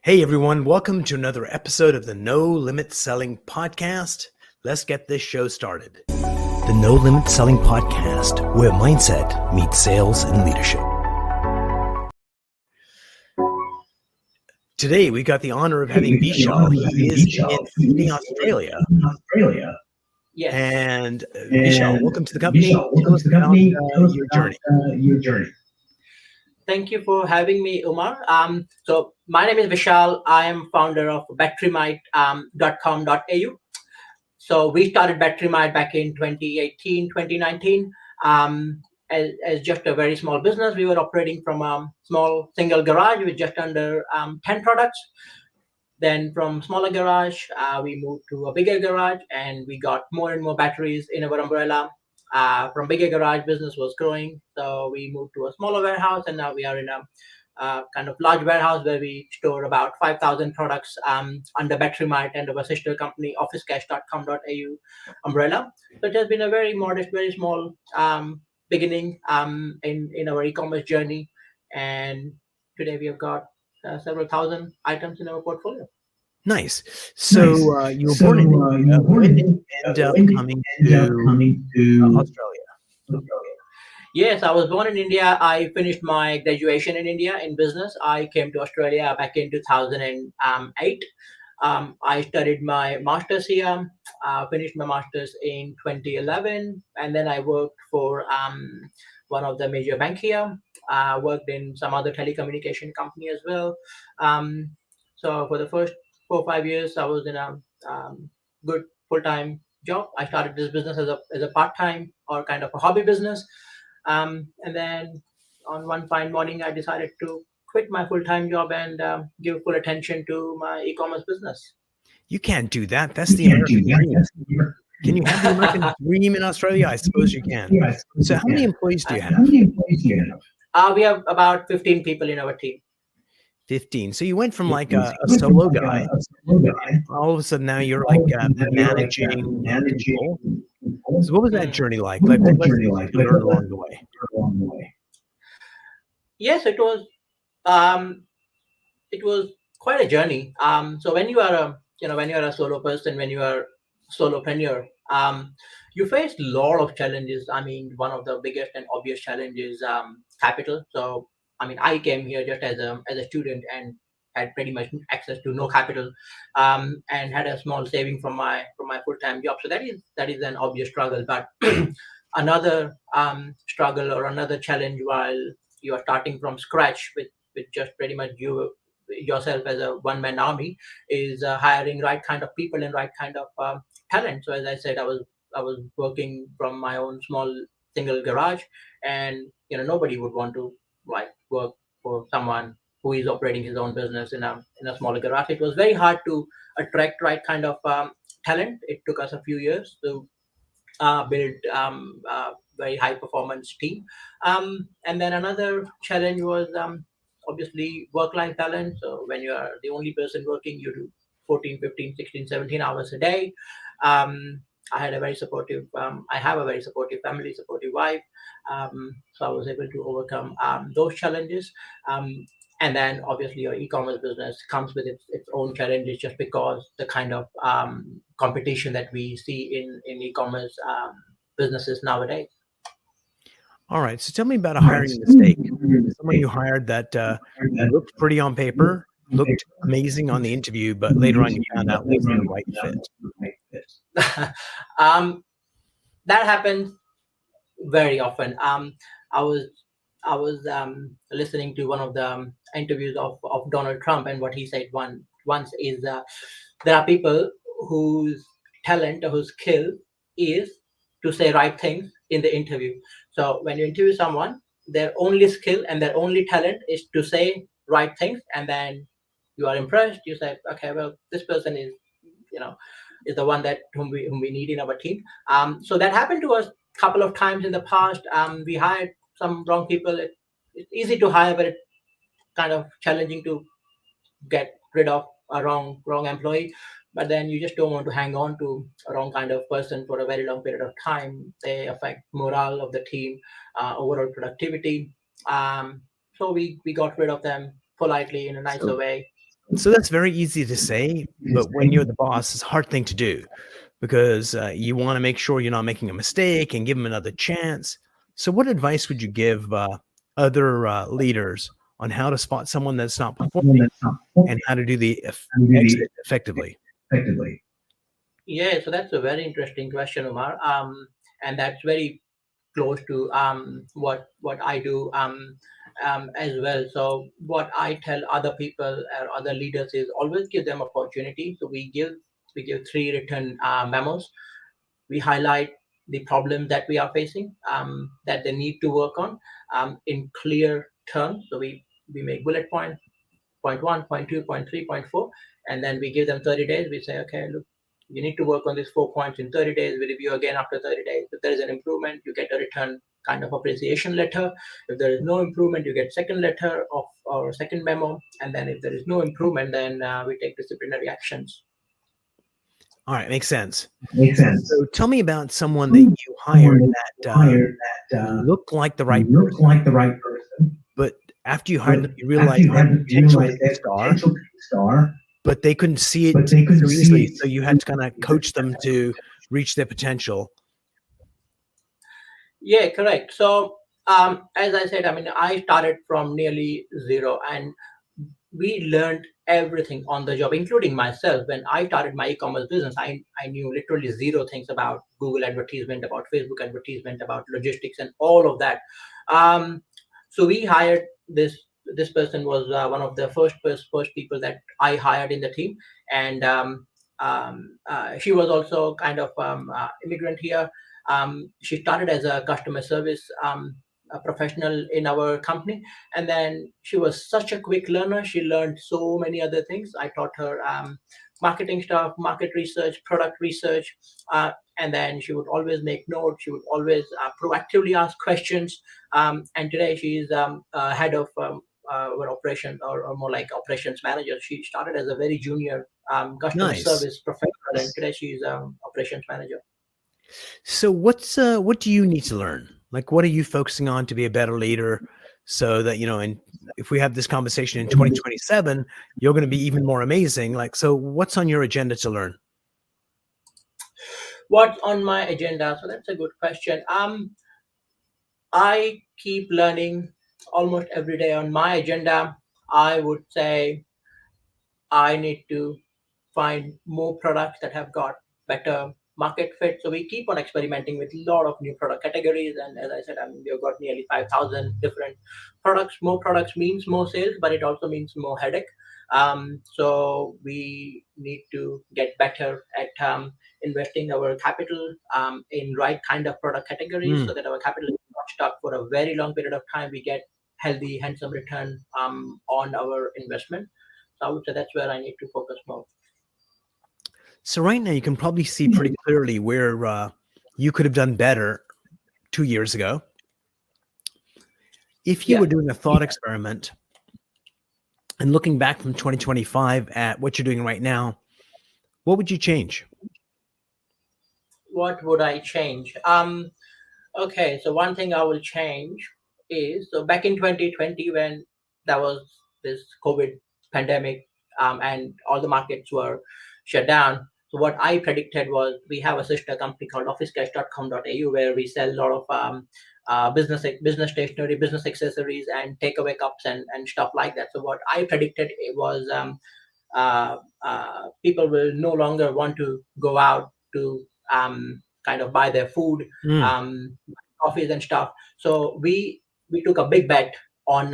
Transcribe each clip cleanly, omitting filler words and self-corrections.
Hey everyone, welcome to another episode of the No Limit Selling Podcast. Let's get this show started. The No Limit Selling Podcast, where mindset meets sales and leadership. Today we got the honor of having Vishal. He is in Sydney, Australia. Yes. And Vishal, welcome to the company. Tell us about your journey. Thank you for having me, Umar. So my name is Vishal. I am founder of batterymite.com.au. So we started Batterymite back in 2018, 2019. As just a very small business. We were operating from a small single garage with just under 10 products. Then from smaller garage, we moved to a bigger garage and we got more and more batteries in our umbrella. From bigger garage, business was growing. So we moved to a smaller warehouse and now we are in a kind of large warehouse where we store about 5,000 products under Batterymite and our sister company, officecash.com.au umbrella. So it has been a very modest, very small beginning in our e-commerce journey. And today we have got several thousand items in our portfolio. Nice. So you were born in India. When did you end up coming to Australia? Yes, I was born in India. I finished my graduation in India in business. I came to Australia back in 2008. I studied my master's here, finished my master's in 2011, and then I worked for one of the major bank here. Worked in some other telecommunication company as well. So for the first 4 or 5 years, I was in a good full-time job. I started this business as a part-time or kind of a hobby business. And then on one fine morning, I decided to quit my full-time job and give full attention to my e-commerce business. You can't do that. That's the American dream. Can you have the American dream in Australia? I suppose you can. So how many employees do you have? We have about 15 people in our team. 15. So you went from like a solo guy, all of a sudden now you're like managing people. So what was that journey like? Like what lessons did you learn along the way? Yes, it was quite a journey. So when you are a solo person, when you are solopreneur, you face a lot of challenges. I mean, one of the biggest and obvious challenges capital. So I mean, I came here just as a student and had pretty much access to no capital, and had a small saving from my full time job. So that is an obvious struggle. But another struggle or another challenge while you are starting from scratch with just pretty much yourself as a one man army is hiring right kind of people and right kind of talent. So as I said, I was working from my own small single garage, and nobody would want to like work for someone who is operating his own business in a smaller garage. It was very hard to attract right kind of talent. It took us a few years to build a very high performance team. And then another challenge was obviously work life balance. So when you are the only person working, you do 14, 15, 16, 17 hours a day. I have a very supportive family, supportive wife. So I was able to overcome those challenges. And then obviously your e-commerce business comes with its own challenges just because the kind of competition that we see in e-commerce businesses nowadays. All right. So tell me about a hiring mistake. Someone you hired that looked pretty on paper, looked amazing on the interview, but later on you found out wasn't the right fit. That happens very often. I was listening to one of the interviews of Donald Trump, and what he said once is there are people whose talent or whose skill is to say right things in the interview. So when you interview someone, their only skill and their only talent is to say right things, and then you are impressed. You say, okay, well, this person is the one that whom we need in our team. So that happened to us a couple of times in the past. We hired some wrong people. It's easy to hire, but it's kind of challenging to get rid of a wrong employee. But then you just don't want to hang on to a wrong kind of person for a very long period of time. They affect morale of the team, overall productivity. So we got rid of them politely in a nicer way. So that's very easy to say, but when you're the boss, it's a hard thing to do because you want to make sure you're not making a mistake and give them another chance. So, what advice would you give other leaders on how to spot someone that's not performing and how to do the exit effectively? Yeah, so that's a very interesting question, Umar. And that's very close to what I do as well. So what I tell other people or other leaders is always give them opportunity. So we give three written memos. We highlight the problems that we are facing, that they need to work on in clear terms. So we make bullet points, point one, point two, point three, point four, and then we give them 30 days. We say, okay, look, you need to work on these 4 points in 30 days. We review again after 30 days. If there is an improvement, you get a return kind of appreciation letter. If there is no improvement, you get second letter of or second memo. And then if there is no improvement, then we take disciplinary actions. All right, makes sense. So, tell me about someone that you hired that looked like the right person, but after you hired them, you realized they had the potential to be a star, but they couldn't see it so easily. So you had to kind of coach them to reach their potential. Yeah, correct. So, as I said, I mean, I started from nearly zero, and we learned everything on the job, including myself. When I started my e-commerce business, I knew literally zero things about Google advertisement, about Facebook advertisement, about logistics, and all of that. Um, so we hired this person was one of the first people that I hired in the team, and she was also kind of immigrant here. She started as a customer service a professional in our company, and then she was such a quick learner. She learned so many other things. I taught her marketing stuff, market research, product research, and then she would always make notes. She would always proactively ask questions. And today she's head of our operations, or more like operations manager. She started as a very junior customer Nice. service professional, and today she's operations manager. So what do you need to learn? Like, what are you focusing on to be a better leader so that, and if we have this conversation in 2027, you're going to be even more amazing. Like, so what's on your agenda to learn? What's on my agenda? So that's a good question. I keep learning almost every day. On my agenda, I would say I need to find more products that have got better market fit. So we keep on experimenting with a lot of new product categories. And as I said, I mean, we've got nearly 5,000 different products. More products means more sales, but it also means more headache. So we need to get better at investing our capital in right kind of product categories, so that our capital is not stuck for a very long period of time. We get healthy, handsome return on our investment. So I would say that's where I need to focus more. So right now you can probably see pretty clearly where you could have done better 2 years ago. If you Yeah. were doing a thought experiment and looking back from 2025 at what you're doing right now, what would you change? What would I change? Okay, so one thing I will change is, so back in 2020, when there was this COVID pandemic, and all the markets were shut down. So what I predicted was, we have a sister company called officecash.com.au, where we sell a lot of business stationery, business accessories, and takeaway cups and stuff like that. So what I predicted it was, people will no longer want to go out to kind of buy their food, Mm, coffees and stuff. So we took a big bet on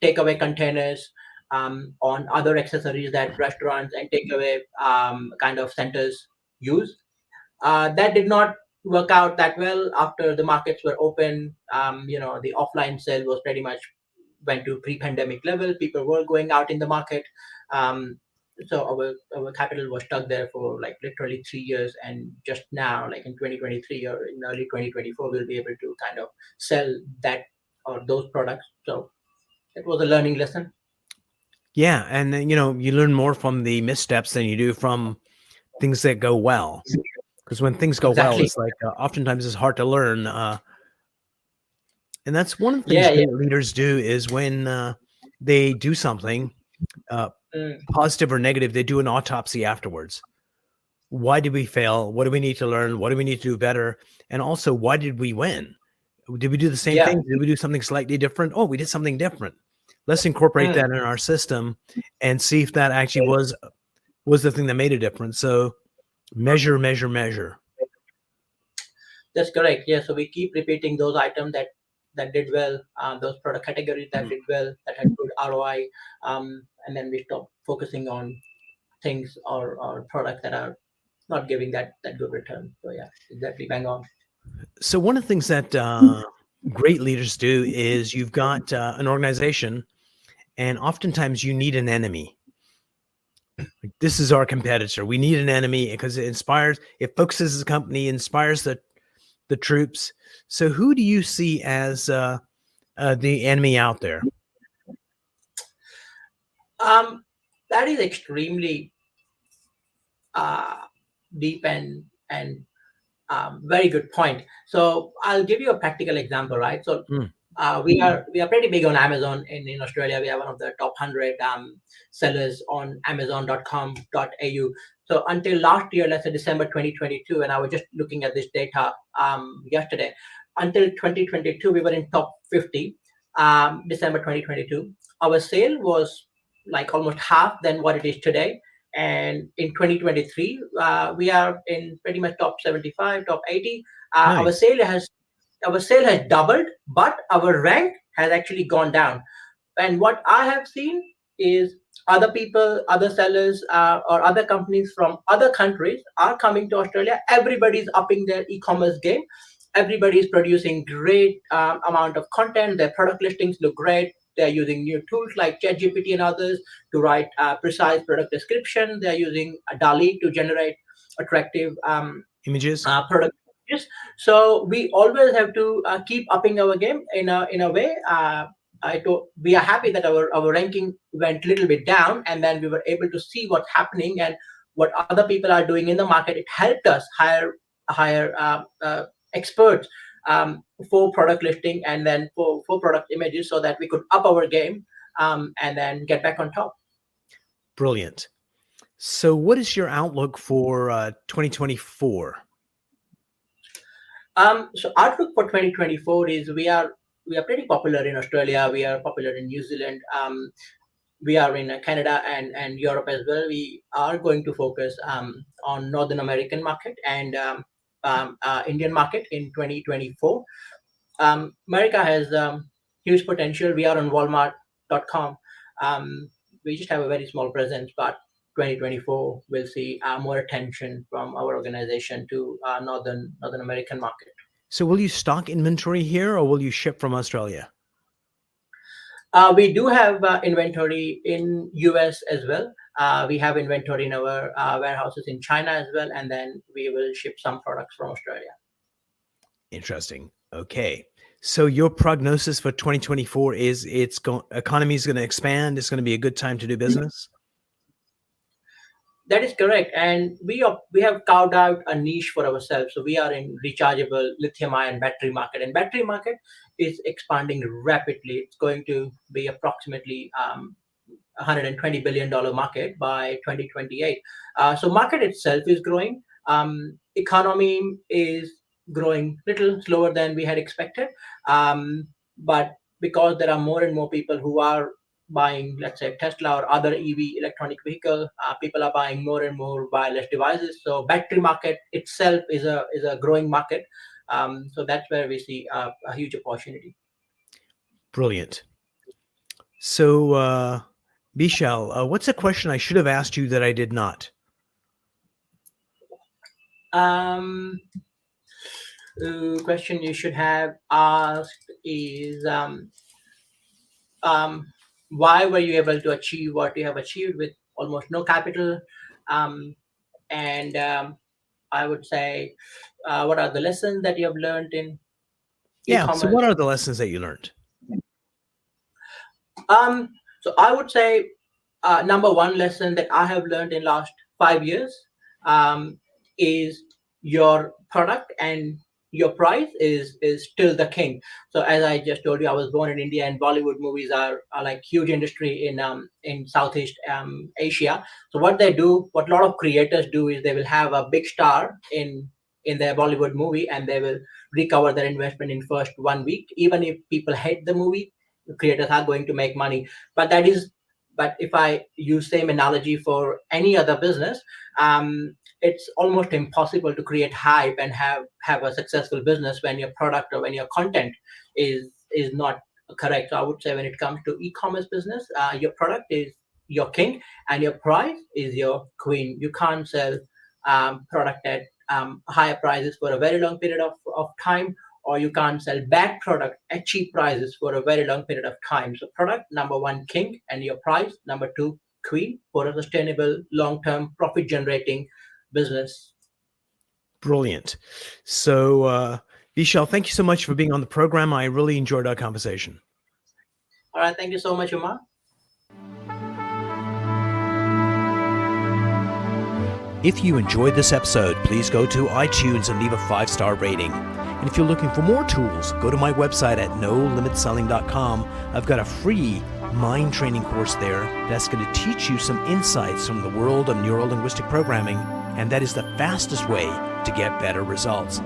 takeaway containers, on other accessories that restaurants and takeaway kind of centers use. That did not work out that well after the markets were open. The offline sale was pretty much went to pre-pandemic level. People were going out in the market. Um, so our capital was stuck there for like literally 3 years, and just now, like in 2023 or in early 2024, we'll be able to kind of sell that or those products. So it was a learning lesson. yeah, and then you learn more from the missteps than you do from things that go well. Because when things go well, Exactly. it's like oftentimes it's hard to learn. And that's one of the things Yeah, yeah. great leaders do is when they do something, positive or negative, they do an autopsy afterwards. Why did we fail? What do we need to learn? What do we need to do better? And also, why did we win? Did we do the same Yeah. thing? Did we do something slightly different? Oh, we did something different. Let's incorporate that in our system and see if that actually was the thing that made a difference. So measure, measure, measure. That's correct. Yeah. So we keep repeating those items that did well, those product categories that did well, that had good ROI, and then we stop focusing on things or products that are not giving that good return. So yeah, exactly, bang on. So one of the things that great leaders do is you've got an organization, and oftentimes you need an enemy. Like, this is our competitor. We need an enemy because it focuses the company, inspires the troops. So who do you see as the enemy out there? That is extremely uh, deep and very good point. So I'll give you a practical example, right? So Mm. we are pretty big on Amazon in Australia. We are one of the top 100 sellers on Amazon.com.au. So until last year, let's say December 2022, and I was just looking at this data yesterday. Until 2022, we were in top 50. December 2022, our sale was like almost half than what it is today. And in 2023, we are in pretty much top 75, top 80. Our Nice. sale has doubled, but our rank has actually gone down. And what I have seen is other people, other sellers, or other companies from other countries are coming to Australia. Everybody's upping their e-commerce game. Everybody is producing great amount of content. Their product listings look great. They're using new tools like ChatGPT and others to write precise product description. They're using DALI to generate attractive Images. product images. So we always have to keep upping our game in a way. We are happy that our ranking went a little bit down, and then we were able to see what's happening and what other people are doing in the market. It helped us hire experts for product listing and then for product images so that we could up our game and then get back on top. Brilliant. So what is your outlook for 2024? So outlook for 2024 is we are pretty popular in Australia. We are popular in New Zealand. We are in Canada and Europe as well. We are going to focus on Northern American market and Indian market in 2024. America has huge potential. We are on Walmart.com. We just have a very small presence, but 2024 will see more attention from our organization to Northern American market. So will you stock inventory here or will you ship from Australia? We do have inventory in US as well. We have inventory in our warehouses in China as well, and then we will ship some products from Australia. Interesting. Okay. So your prognosis for 2024 is economy is going to expand. It's going to be a good time to do business. That is correct, and we have carved out a niche for ourselves. So we are in rechargeable lithium-ion battery market, and battery market is expanding rapidly. It's going to be approximately $120 billion market by 2028. So market itself is growing. Economy is growing little slower than we had expected, but because there are more and more people who are buying, let's say Tesla or other EV electronic vehicle, people are buying more and more wireless devices. So battery market itself is a growing market. So that's where we see a huge opportunity. Brilliant. So, Vishal, what's a question I should have asked you that I did not? The question you should have asked is why were you able to achieve what you have achieved with almost no capital? Um, and I would say, what are the lessons that you have learned in Yeah. So what e-commerce? are the lessons that you learned? So I would say number one lesson that I have learned in last 5 years um, is your product and your price is still the king. So as I just told you, I was born in India, and Bollywood movies are like huge industry in Southeast Asia. So what they do, what a lot of creators do, is they will have a big star in their Bollywood movie, and they will recover their investment in first 1 week. Even if people hate the movie, the creators are going to make money. But that is, but if I use same analogy for any other business, it's almost impossible to create hype and have a successful business when your product or when your content is not correct. So I would say when it comes to e-commerce business, your product is your king and your price is your queen. You can't sell product at higher prices for a very long period of time, or you can't sell bad product at cheap prices for a very long period of time. So product number one, king, and your price number two, queen, for a sustainable long-term profit generating business. Brilliant. So, Vishal, thank you so much for being on the program. I really enjoyed our conversation. All right, thank you so much, Umar. If you enjoyed this episode, please go to iTunes and leave a 5-star rating. And if you're looking for more tools, go to my website at nolimitselling.com. I've got a free mind training course there that's going to teach you some insights from the world of neuro-linguistic programming, and that is the fastest way to get better results.